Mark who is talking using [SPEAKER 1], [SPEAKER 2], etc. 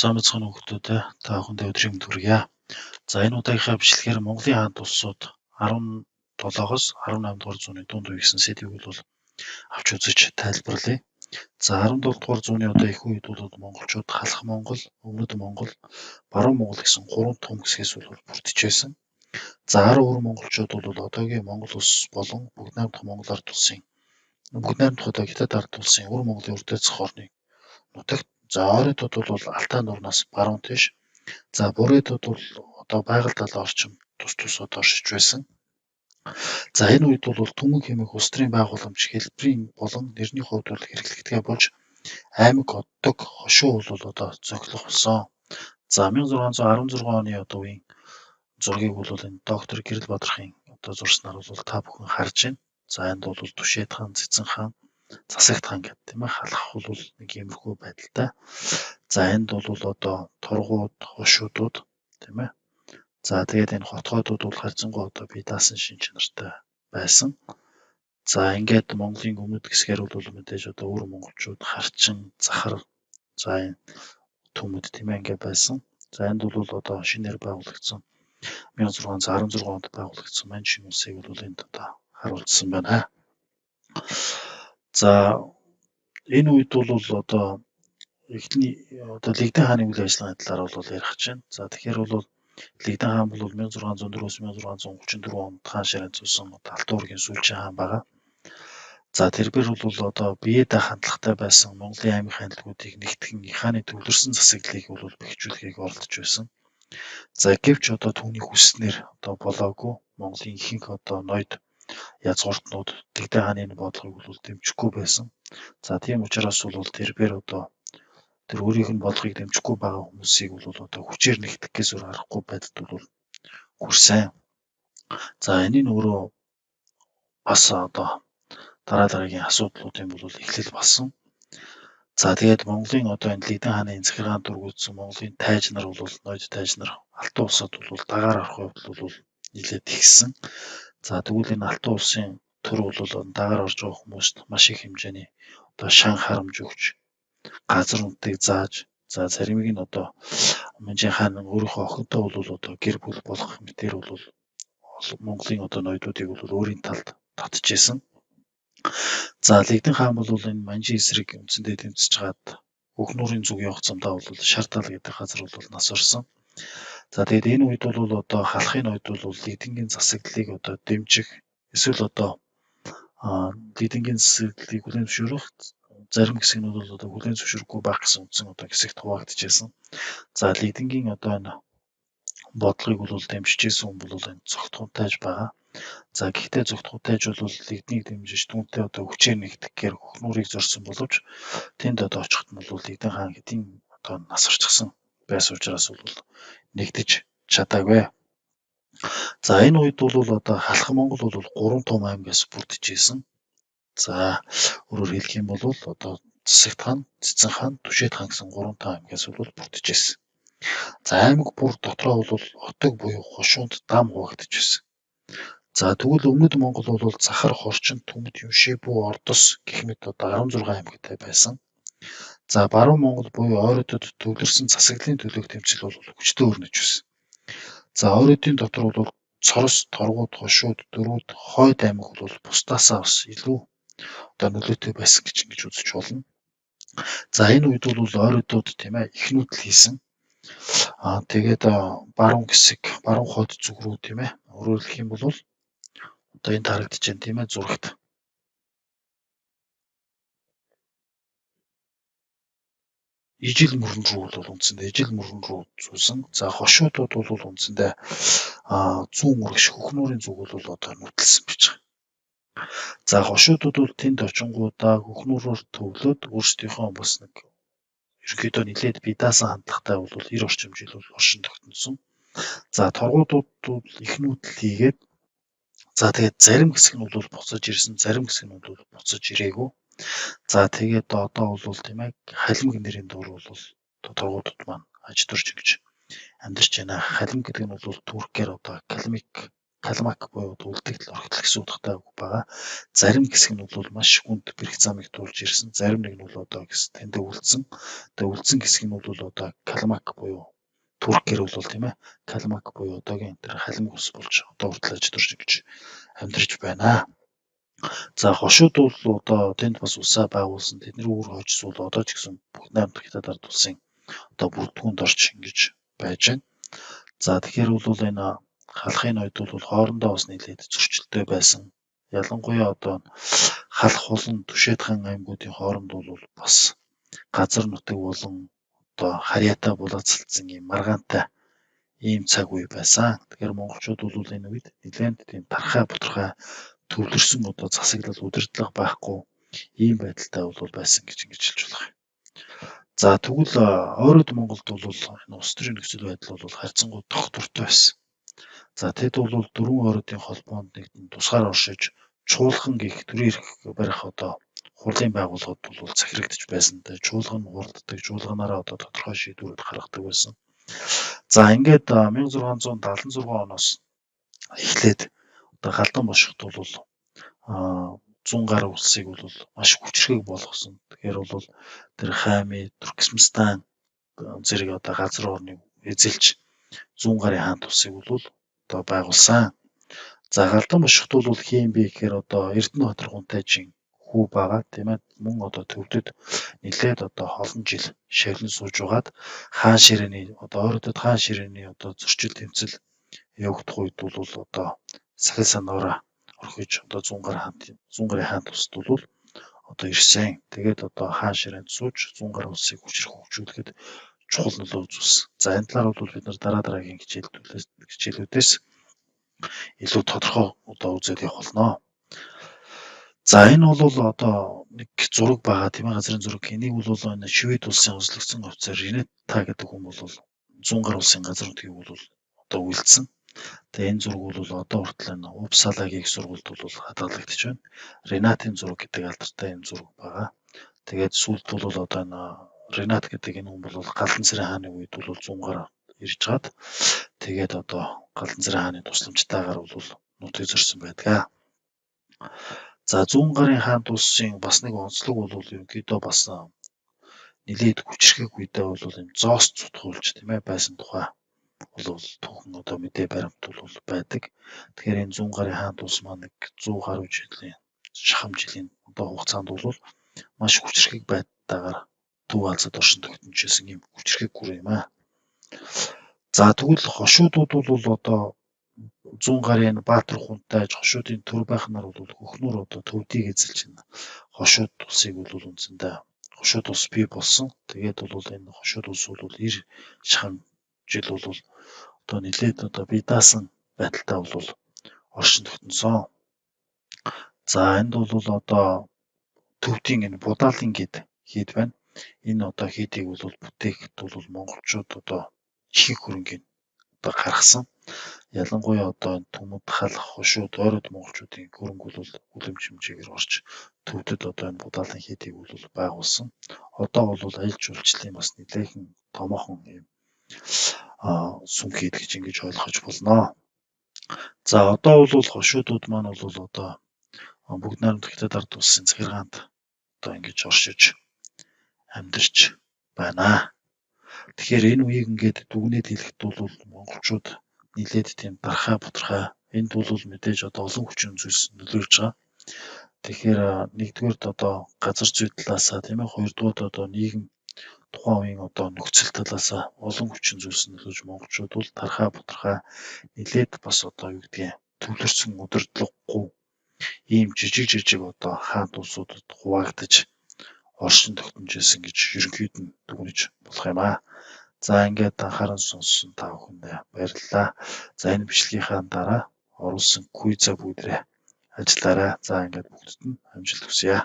[SPEAKER 1] Сайн мэцхан хүүхдүүдээ та бүхэндээ өдрийн мэнд хүргье. За энэ удаагийнхаа бичлэгээр Монголын хаант улсууд 17-оос 18 дугаар зууны дунд үе гэсэн сэдвийг бол авч үзэж тайлбарлая. За 17 дугаар зууны одоо их үед бол монголчууд халах Монгол, өмнөд Монгол, баруун Монгол гэсэн гурван том хэсгээс бол бүрдэж байсан. За 10 өр монголчууд бол одоогийн Монгол улс болон бүгд найрамдах Монгол ард улсын бүгд найрамдах одоо Хятад ард улсын өр Монголын урдайцах орны нутагт за ойротууд бол Алтай нуранаас баруун тийш за буреедууд бол одоо байгаль талаа орчим тус тус одоо оршиж байсан. За энэ үед бол түмэн хэмээх улс төрийн байгууламж хэлбэрийн болон нэрний хувьд бол хэрэглэгдэхээ болж аймаг оддог хошуу бол одоо зохилох болсон. За 1616 оны одоо үеийн зургийг бол энэ доктор Гэрэл Бадрахын одоо зурснаар бол та бүхэн харж байна. За энд бол Түшээд хаан, Цэцэн хаан, Засагт хаан гэдэг тийм ээ халах бол нэг иймэрхүү байдалтай. За энд бол одоо торгууд, хошуудууд тийм ээ. За тэгээд энэ хотгоодууд бол харьцангуй одоо бие даасан шин чанартай байсан. За ингээд Монголын өмнөд хэсгээр бол мэдээж одоо өр монголчууд харчин, захар за энэ төмөд тийм ээ ингээд байсан. За энд бол одоо шинээр байгуулагдсан 1616 онд байгуулагдсан маань шинэ улсыг бол энд одоо харуулсан байна. За энэ үед бол одоо эхний одоо Лэгдэн хааны үйл ажиллагааны талаар бол ярих гэж байна. За тэгэхээр бол Лэгдэн хаан бол 1604-өөс 1634 онд хаан ширээ зуусан Алтан уургийн сүүлчийн хаан байгаа. За тэрбэр бол одоо биеэдээ хандлагатай байсан Монголын аймгийн хандлагуудыг нэгтгэн их хааны төвлөрсөн засаглалыг бол бэхжүүлэхийг оролдож байсан. За гэвч одоо түүний хүснээр одоо болоогүй Монголын ихэнх одоо ноёд язгууртнууд Лэгдэн хааны бодлогыг бол дэмжихгүй байсан. За тийм учраас бол тэрбэр одоо тэр өөрийнх нь бодлогыг дэмжихгүй байгаа хүмүүсийг бол одоо хүчээр нэгтгэхээс өөр аргагүй байдалд бол хүрсэн. За энэ нь өөрөө бас одоо дараагийн асуудлуудын бол эхлэл болсон. За тэгээд Монголын одоо энэ Лэгдэн хааны захиргаанд дургуутсан Монголын тайж нар бол ноёд тайж нар Алтан улсад бол дагаар авах явдал бол нэлээд ихсэн. За тэгвэл энэ Алтан улсын төр бол дагаар орж байгаа хүмүүст маш их хэмжээний одоо шан харамж өгч газар үнэтэйг зааж за заримыг нь одоо Манжин хаан өөрийнхөө охинтой бол одоо гэр бүл болох мэтэр бол Монголын одоо ноёдуудыг бол өөрийн талд татчихсан. За Лэгдэн хаан бол энэ Манжин эсрэг үндсэндээ дэмжиж хаад Хөхнүүрийн зүг явах замдаа бол Шартал гэдэг газар бол нас орсон. За тэгээд энэ үед бол одоо халахын ноёд бол Лэгдэнгийн засаглалыг одоо дэмжих эсвэл одоо Лэгдэнгийн засаглалыг хүлээн зөвшөөрөх зарим хэсгнүүд бол одоо хүлээн зөвшөөрөхгүй байх гэсэн үндсэн одоо хэсэгт хуваагдчихсан. За Лэгдэнгийн одоо энэ бодлогыг бол дэмжижсэн хүн бол энэ Цогтхон тайж байгаа. За гэхдээ Цогтхон тайж бол Лэгднийг дэмжиж түүнтэй одоо хүчээр нэгтгэхээр Хөхнүүрийг зорьсон боловч тэнд одоо очихт нь бол Лэгдэн хаан хэдийн одоо нас орчихсон байсан учраас бол нэгдэж чадаагүй. За энэ үед бол одоо халах Монгол бол 3 том аймгаас бүрдэж исэн. За өөрөөр хэлэх юм бол одоо Засагт хаан, Цэцэн хаан, Түшээд хаан гэсэн 3 том аймгаас бол бүрдэж исэн. За аймаг бүр дотроо бол отог буюу хошуунд дам хуваагдаж байсан. За тэгвэл өмнөд Монгол бол захар, хорчин, төмөд, Юмшээ, Бүү, Ордос гэх мэт одоо 16 аймагтай байсан. За баруун Монгол буюу ойротод төвлөрсөн засаглалын төлөөх тэмцэл бол хүчтэй өрнөж байсан. За ойротын дотор бол Цорос, Торгууд, Хошууд, Дөрүүд, Хойд аймаг бол бусдаасаа бас илүү одоо нөлөөтэй байсан гэж ингэж үзэж болно. За энэ үед бол ойротууд тийм ээ ихнүүд л хийсэн. Тэгээд баруун хэсэг, баруун хойд зүг рүү тийм ээ өөрөөр хэлэх юм бол одоо энд харагдаж байна тийм ээ зурагт. Ижил мөрөн рүү бол үндсэндээ ижил мөрөн рүү зүүсэн. За хошуудууд бол үндсэндээ зүүн үргэж Хөхнүүрийн зүг бол одоо нүдэлсэн бич. За хошуудууд бол тэнд очингуудаа Хөхнүүрөөр төвлөөд өөрсдийнхөө бас нэг ерөнхийдөө нэлээд бие даасан хандлагатай бол 90 орчим жил бол оршин тогтносон. За торгуудууд бол ихнүүд л хийгээд за тэгээд зарим хэсэг нь бол буцаж ирсэн, зарим хэсэг нь бол буцаж ирээгүй. За тэгээд одоо бол тийм ээ халимг нэрийн дуур бол торгуудад маань аж төрж ингэж амьдарч байна. Халимг гэдэг нь бол туркээр одоо калмик калмак буюу үлдэгдэл орхитол гэсэн утгатай үг байгаа. Зарим хэсэг нь бол маш хүнд бэрх замыг туулж ирсэн. Зарим нэг нь бол одоо тэндээ үлдсэн. Тэгээ үлдсэн хэсэг нь бол одоо калмак буюу туркээр бол тийм ээ калмак буюу одоогийн тэр халимг ус болж одоо хүртэл ажиллаж ингэж амьдарч байна. За хошууд бол одоо тэнд бас усаа байгуулсан. Тэдний үр хойчс бол одоо ч гэсэн бүх найрамдах хятад ард улсын одоо бүрдгүүнд орж ингэж байж байна. За тэгэхээр бол энэ халахын ноёд бол хоорондоо бас нэлээд зөрчилтэй байсан. Ялангуяа одоо халах болон Түшээдхан аймагуудын хооронд бол бас газар нутаг болон одоо харьяатай булаацалдсан ийм маргаантай ийм цаг үе байсан. Тэгэхээр монголчууд бол энэ үед нэлээд тийм тархай бутархай төвлөрсөн одоо засаглал удирдлага байхгүй ийм байдалтай бол байсан гэж ингэж хэлж болох юм. За тэгвэл ойроод Монголд бол энэ улс төрийн нөхцөл байдал бол харьцангуй тогтвортой байсан. За тэд бол дөрвөн ойруудын холбоонд нэгдэн тусгаар оршиж чуулган гэх төрийн эрх барих одоо хурлын байгууллагууд бол захирагдж байсан. Тэгээ чуулган хурддаг, чуулганаараа одоо тодорхой шийдвэрүүд гаргадаг байсан. За ингээд 1676 оноос эхлээд одоо галдан бошгот бол 100 гаруй улсыг бол маш хүчрхэг болгосон. Тэгэхээр бол тэр Хайми, Туркменстан зэрэг одоо газар орныг эзэлж 100 гарын хаант улсыг бол одоо байгуулсан. За галдан бошгот бол хийм бэ гэхээр одоо Эрдэнэ Батар хүү байгаа тийм ээ. Мөн одоо төвдөд нэлээд одоо олон жил шавлан сууж байгаад хаан ширээний одоо ойролдод хаан ширээний одоо зөрчил тэмцэл явагдах үед бол одоо сахил санаараа орхиж одоо 100 гарын хаант улсд бол одоо ирсэн. Тэгээд одоо хаан ширээнд сууж 100 гаруй улсыг хүчрэх хөгжүүлэхэд чухал нөлөө үзүүлсэн. За энэ талаар бол бид нар дараагийн хичээлүүдээс илүү тодорхой одоо үзээд явах болно. За энэ бол одоо нэг зураг байгаа тийм ээ, газрын зураг. Энийг бол энэ Швед улсын онцлогдсон офицер Ренета гэдэг хүн бол 100 гаруй улсын газар нутгийг бол одоо үйлдсэн. Тэгээ энэ зураг бол одоо хүртэл энэ Упсалагийн их сургуульд бол хадгалагдаж байна. Ренатын зураг гэдэг алдартай энэ зураг байгаа. Тэгээд сүүлд бол одоо энэ Ренат гэдэг энэ хүн бол Галдан цэрэн хааны үед бол 100 гаруй ирж гад тэгээд одоо Галдан цэрэн хааны тусламжтайгаар бол нутгийг зорьсон байдаг. За 100 гарын хаант улсын бас нэг онцлог бол ерөнхийдөө бас нэлээд хүчрхэг үедээ бол юм зоос цутгуулж тийм ээ байсан тухай бол түүхэн одоо мэдээ баримт бол байдаг. Тэгэхээр энэ 100 гарын хаант улс маань нэг 100 гаруй жилийн шахам жилийн одоо хугацаанд бол маш хүчрхэг байдлаар төв алзад оршин тогтножсэн юм хүчрхэг гүр юм аа. За тэгвэл хошуудууд бол одоо 100 гарын Баатар хунтайж хошуудын төр байхнаар бол хөхнөр одоо төвдийг эзэлж байна. Хошууд улсыг бол үндсэндээ хошууд улс бий болсон. Тэгээд бол энэ хошууд улс бол 90 шахам жил бол одоо нэлээд одоо бие даасан байдалтай бол оршин тогтносон. За энд бол одоо төвдийн энэ будаалын гээд хийд байна. Энэ одоо хийдийг бол бүтээхэд бол монголчууд одоо их хөрөнгөний одоо гаргасан. Ялангуяа одоо төмөд халах хошууд ойроод монголчуудын хөрөнгө бол үлэм хэмжээгээр орж төвдөд одоо энэ будаалын хийдийг бол байгуулсан. Одоо бол аялал жуулчлалын бас нэлээхэн томоохон юм сүм хийд гэж ингэж ойлгож болно. За одоо бол хошуудууд маань бол одоо бүгд найрамдах хятад ард улсын захиргаанд одоо ингэж оршиж амьдарч байна. Тэгэхээр энэ үеийг ингээд дүгнээд хэлэхэд бол монголчууд нэлээд тийм дархай бутархай энд бол мэдээж одоо олон хүчин зүйлс нөлөөлж байгаа. Тэгэхээр нэгдүгээрт одоо газар зүй талаасаа тийм ээ, хоёрдугаар одоо нийгэм тухайн үеийн одоо нөхцөл талаасаа олон хүчин зүйлс нөлөөлж монголчууд бол дархай бутархай нэлээд бас одоо юу гэдгийг төвлөрсөн удирдлаггүй ийм жижиг одоо хаант улсуудад хуваагдаж оршин тогтножсэн гэж ерөнхийд нь дүгнэж болох юм аа. За ингээд анхааран сонссон та бүхэндээ баярлалаа. За энэ бичлэгийнхаа дараа оруулсан квизээ бүгдээ ажиллаарай. За ингээд бүгдд нь амжилт хүсье.